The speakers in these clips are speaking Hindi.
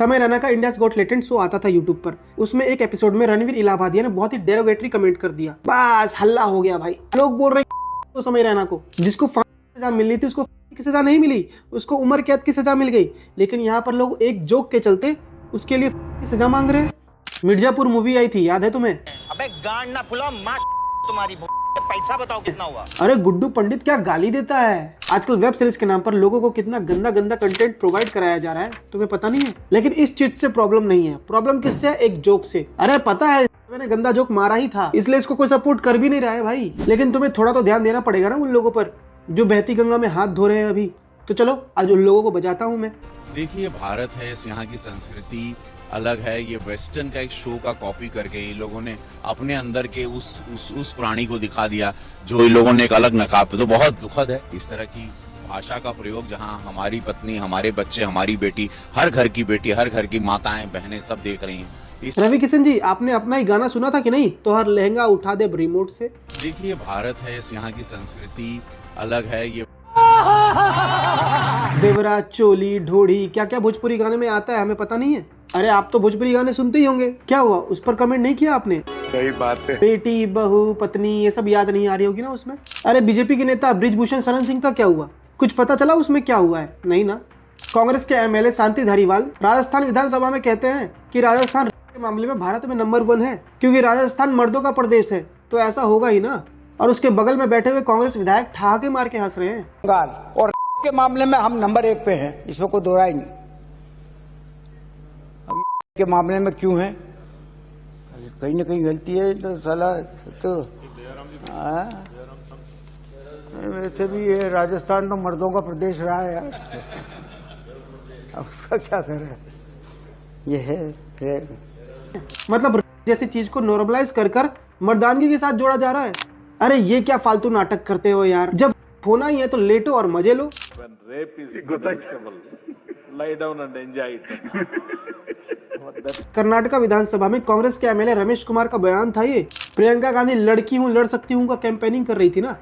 समय रैना का इंडियाज गॉट टैलेंट शो आता था यूट्यूब पर। उसमें एक एपिसोड में रणवीर इलाहाबादिया ने बहुत ही डेरोगेटरी कमेंट कर दिया। बस हल्ला हो गया भाई। लोग बोल रहे तो समय रैना को, जिसको फांसी की सजा मिलनी थी उसको फांसी की सजा नहीं मिली, उसको उम्र कैद की सजा मिल गई। लेकिन यहाँ पर लोग एक जोक के चलते उसके लिए फांसी की सजा मांग रहे हैं। मिर्जापुर मूवी आई थी, याद है तुम्हें? अबे गांड ना फुलाओ, माँ तुम्हारी पैसा बताओ कितना हुआ। अरे गुड्डू पंडित क्या गाली देता है। आजकल वेब सीरीज के नाम पर लोगों को कितना गंदा गंदा कंटेंट प्रोवाइड कराया जा रहा है, तुम्हें पता नहीं है? लेकिन इस चीज से प्रॉब्लम नहीं है, प्रॉब्लम किससे है? एक जोक से। अरे पता है मैंने गंदा जोक मारा ही था, इसलिए इसको कोई सपोर्ट कर भी नहीं रहा है भाई। लेकिन तुम्हें थोड़ा तो ध्यान देना पड़ेगा ना उन लोगों पर जो बहती गंगा में हाथ धो रहे हैं अभी। तो चलो आज उन लोगों को बजाता हूँ मैं। देखिए भारत है, यहाँ की संस्कृति अलग है। ये वेस्टर्न का एक शो का कॉपी करके इन लोगों ने अपने अंदर के उस प्राणी को दिखा दिया जो इन लोगों ने एक अलग नकाब पे। तो बहुत दुखद है इस तरह की भाषा का प्रयोग, जहाँ हमारी पत्नी, हमारे बच्चे, हमारी बेटी, हर घर की बेटी, हर घर की माताएं बहनें सब देख रही हैं। रवि किशन जी, आपने अपना ही गाना सुना था कि नहीं? तो हर लहंगा उठा दे रिमोट से। देखिए भारत है, यहाँ की संस्कृति अलग है। ये देवराज, चोली, ढोड़ी, क्या क्या भोजपुरी गाने में आता है हमें पता नहीं है। अरे आप तो भोजपुरी गाने सुनते ही होंगे, क्या हुआ उस पर कमेंट नहीं किया आपने? सही बात है। बेटी, बहू, पत्नी, ये सब याद नहीं आ रही होगी ना उसमें। अरे बीजेपी के नेता ब्रिजभूषण शरण सिंह का क्या हुआ? कुछ पता चला उसमें क्या हुआ है? नहीं ना। कांग्रेस के एमएलए शांति धारीवाल राजस्थान विधानसभा में कहते हैं कि राजस्थान के मामले में भारत में नंबर 1 है, क्योंकि राजस्थान मर्दों का प्रदेश है। तो ऐसा होगा ही ना। और उसके बगल में बैठे हुए कांग्रेस विधायक ठहाके मार के हंस रहे हैं। बंगाल और के मामले में हम नंबर 1 पे हैं, इसमें कोई दो राय नहीं। अब के मामले में क्यों है? कहीं ना कहीं गलती है तो साला तो वैसे भी ये राजस्थान तो मर्दों का प्रदेश रहा है यार। अब उसका क्या करे, ये है फिर मतलब जैसी चीज को नॉर्मलाइज कर मर्दानगी के साथ जोड़ा जा रहा है। अरे ये क्या फालतू नाटक करते हो यार। जब होना ही है तो लेटो और मजे लो। When rape is punishable, lie down and enjoy it. Karnataka विधानसभा में कांग्रेस के एमएलए रमेश कुमार का बयान था ये। प्रियंका गांधी लड़की हूँ लड़ सकती हूँ का कैंपेनिंग कर रही थी ना,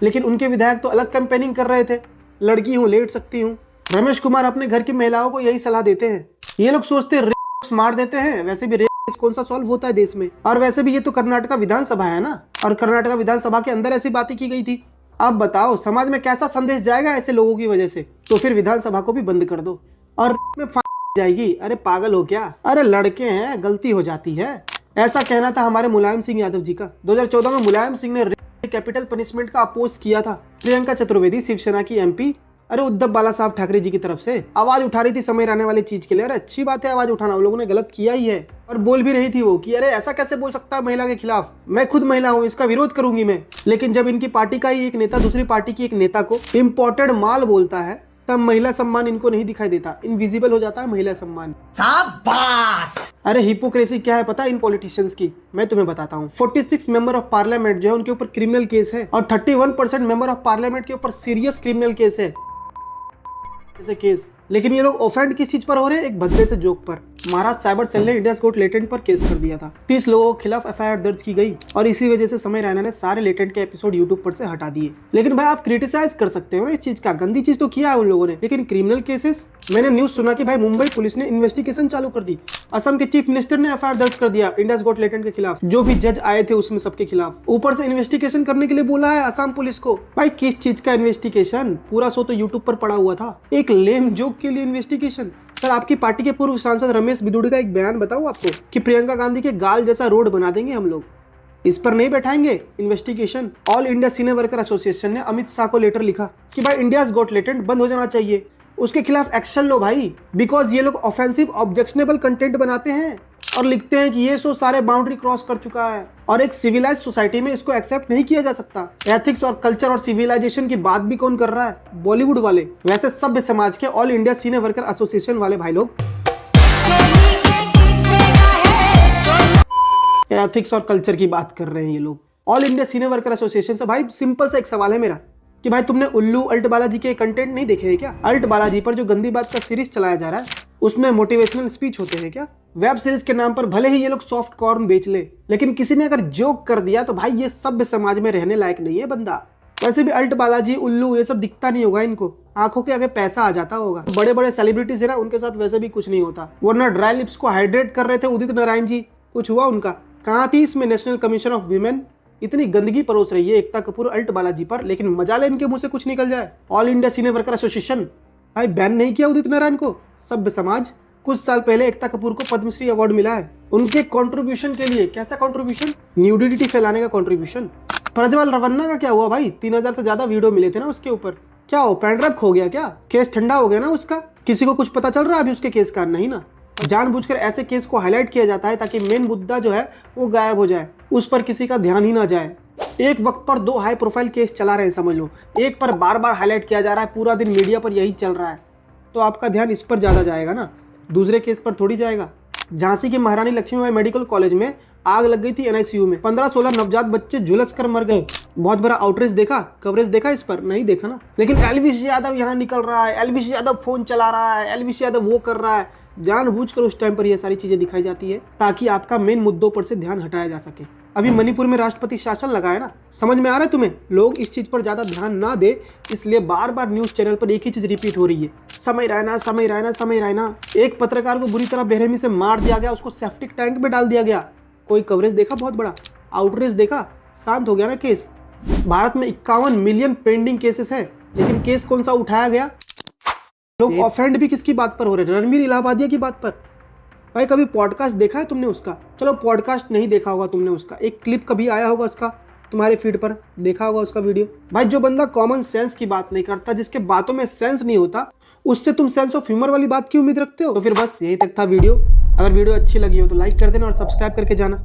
लेकिन उनके विधायक तो अलग कैंपेनिंग कर रहे थे, लड़की हूँ लेट सकती हूँ। रमेश कुमार अपने घर की महिलाओं को यही सलाह देते हैं। ये लोग सोचते रेप मार देते हैं, वैसे भी रेप कौन सा सॉल्व होता है देश में। और वैसे भी ये तो कर्नाटका विधानसभा है ना, और कर्नाटका विधानसभा के अंदर ऐसी बातें की गई थी। अब बताओ समाज में कैसा संदेश जाएगा ऐसे लोगों की वजह से? तो फिर विधानसभा को भी बंद कर दो और में जाएगी। अरे पागल हो क्या? अरे लड़के हैं, गलती हो जाती है। ऐसा कहना था हमारे मुलायम सिंह यादव जी का। 2014 में मुलायम सिंह ने कैपिटल पनिशमेंट का अपोज किया था। प्रियंका चतुर्वेदी शिवसेना की एमपी, अरे उद्धव बाला साहब ठाकरे जी की तरफ से आवाज उठा रही थी समय रहने वाली चीज के लिए। अरे अच्छी बात है आवाज उठाना, वो लोगों ने गलत किया ही है। और बोल भी रही थी वो कि अरे ऐसा कैसे बोल सकता है महिला के खिलाफ, मैं खुद महिला हूँ, इसका विरोध करूंगी मैं। लेकिन जब इनकी पार्टी का ही एक नेता दूसरी पार्टी की एक नेता को इम्पोर्टेड माल बोलता है, तब महिला सम्मान इनको नहीं दिखाई देता, इनविजिबल हो जाता है महिला सम्मान। शाबाश। अरे हिपोक्रेसी क्या है पता है इन पॉलिटिशियंस की? मैं तुम्हें बताता हूँ। 46 मेंबर ऑफ पार्लियामेंट जो है उनके ऊपर क्रिमिनल केस है, और 31% मेंबर ऑफ पार्लियामेंट के ऊपर सीरियस क्रिमिनल केस है ऐसे केस। लेकिन ये लोग ऑफेंड किस चीज पर हो रहे हैं? एक भद्दे से जोक पर। महाराष्ट्र साइबर सेल ने इंडियाज गॉट टैलेंट पर केस कर दिया था। 30 लोगों के खिलाफ एफआईआर दर्ज की गई, और इसी वजह से समय रैना ने सारे लेटेंट के एपिसोड यूट्यूब पर से हटा दिए। लेकिन भाई आप क्रिटिसाइज कर सकते हो ना इस चीज का, गंदी चीज तो किया है उन लोगों ने, लेकिन क्रिमिनल केसेस। मैंने न्यूज सुना कि भाई मुंबई पुलिस ने इन्वेस्टिगेशन चालू कर दी। असम के चीफ मिनिस्टर ने एफआईआर दर्ज कर दिया इंडियाज गॉट टैलेंट के खिलाफ, जो भी जज आए थे उसमें सबके खिलाफ। ऊपर से इन्वेस्टिगेशन करने के लिए बोला है असम पुलिस को। भाई किस चीज का इन्वेस्टिगेशन? पूरा शो तो यूट्यूब पर पड़ा हुआ था, एक लेम जोक के लिए इन्वेस्टिगेशन। सर आपकी पार्टी के पूर्व सांसद रमेश बिदुड़ी का एक बयान बताऊं आपको कि प्रियंका गांधी के गाल जैसा रोड बना देंगे हम लोग, इस पर नहीं बैठाएंगे इन्वेस्टिगेशन। ऑल इंडिया सिने वर्कर एसोसिएशन ने अमित शाह को लेटर लिखा कि भाई इंडियाज गॉट टैलेंट बंद हो जाना चाहिए, उसके खिलाफ एक्शन लो भाई, बिकॉज ये लोग ऑफेंसिव ऑब्जेक्शनेबल कंटेंट बनाते हैं और लिखते हैं कि ये शो सारे बाउंड्री क्रॉस कर चुका है, और एक सिविलाइज सोसाइटी में इसको एक्सेप्ट नहीं किया जा सकता। एथिक्स और कल्चर और सिविलाइजेशन की बात भी कौन कर रहा है? बॉलीवुड वाले। वैसे सभ्य समाज के ऑल इंडिया सिने वर्कर एसोसिएशन वाले भाई लोग एथिक्स और कल्चर की बात कर रहे हैं ये लोग। ऑल इंडिया सिने वर्कर एसोसिएशन से भाई सिंपल सा एक सवाल है मेरा कि भाई तुमने उल्लू अल्ट बालाजी के कंटेंट नहीं देखे हैं क्या? अल्ट बालाजी पर जो गंदी बात का सीरीज चलाया जा रहा है उसमें मोटिवेशनल स्पीच होते हैं क्या? वेब सीरीज के नाम पर भले ही ये लोग सॉफ्ट कॉर्न बेच ले, लेकिन किसी ने अगर जोक कर दिया तो भाई ये सभ्य समाज में रहने लायक नहीं है बंदा। वैसे भी अल्ट बालाजी, उल्लू, ये सब दिखता नहीं होगा इनको। आंखों के आगे पैसा आ जाता होगा। बड़े बड़े सेलिब्रिटीज है ना, उनके साथ वैसे भी कुछ नहीं होता। वरना ड्राई लिप्स को हाइड्रेट कर रहे थे उदित नारायण जी, कुछ हुआ उनका? कहाँ थी इसमें नेशनल कमीशन ऑफ वीमेन? इतनी गंदगी परोस रही है एकता कपूर अल्ट बालाजी पर, लेकिन मजा ले इनके मुंह से कुछ निकल जाए। ऑल इंडिया सिने वर्कर एसोसिएशन भाई बैन नहीं किया उदित नारायण को। सभ्य समाज, कुछ साल पहले एकता कपूर को पद्मश्री अवार्ड मिला है उनके कंट्रीब्यूशन के लिए। कैसा कंट्रीब्यूशन? न्यूडिटी फैलाने का कंट्रीब्यूशन। प्रज्वल रवन्ना का क्या हुआ भाई? 3000 से ज्यादा वीडियो मिले थे ना उसके ऊपर। क्या हो, पेनड्राइव खो गया क्या? केस ठंडा हो गया ना उसका? किसी को कुछ पता चल रहा है अभी उसके केस का? नहीं ना। जानबूझकर ऐसे केस को हाईलाइट किया जाता है ताकि मेन मुद्दा जो है वो गायब हो जाए, उस पर किसी का ध्यान ही ना जाए। एक वक्त पर 2 हाई प्रोफाइल केस चला रहे हैं समझ लो, एक पर बार बार हाईलाइट किया जा रहा है, पूरा दिन मीडिया पर यही चल रहा है, तो आपका ध्यान इस पर ज्यादा जाएगा ना, दूसरे केस पर थोड़ी जाएगा। झांसी के महारानी लक्ष्मीबाई मेडिकल कॉलेज में आग लग गई थी एनआईसीयू में। 15-16 नवजात बच्चे झुलस कर मर गए। बहुत बड़ा आउटरीच देखा, कवरेज देखा इस पर? नहीं देखा ना। लेकिन एलवीश यादव यहाँ निकल रहा है, एलवीश यादव फोन चला रहा है, एलवीश यादव वो कर रहा है। जानबूझकर उस टाइम पर ये सारी चीजें दिखाई जाती है ताकि आपका मेन मुद्दों पर से ध्यान हटाया जा सके। अभी मणिपुर में राष्ट्रपति शासन लगा है ना, समझ में आ रहा है तुम्हें? लोग इस चीज पर ज्यादा ध्यान ना दे, इसलिए बार बार न्यूज चैनल पर एक ही चीज रिपीट हो रही है, समय रहना, समय रहना, समय रहना। एक पत्रकार को बुरी तरह बेरहमी से मार दिया गया, उसको सेप्टिक टैंक में डाल दिया गया। कोई कवरेज देखा? बहुत बड़ा आउटरीच देखा? शांत हो गया ना केस। भारत में 51 मिलियन पेंडिंग केसेस है, लेकिन केस कौन सा उठाया गया? लोग ऑफेंड भी किसकी बात पर हो रहे हैं? रणवीर इलाहाबादिया की बात पर। भाई कभी पॉडकास्ट देखा है तुमने उसका? चलो पॉडकास्ट नहीं देखा होगा तुमने उसका, एक क्लिप कभी आया होगा उसका तुम्हारे फीड पर, देखा होगा उसका वीडियो। भाई जो बंदा कॉमन सेंस की बात नहीं करता, जिसके बातों में सेंस नहीं होता, उससे तुम सेंस ऑफ ह्यूमर वाली बात की उम्मीद रखते हो? तो फिर बस यही तक था वीडियो। अगर वीडियो अच्छी लगी हो तो लाइक कर देना और सब्सक्राइब करके जाना।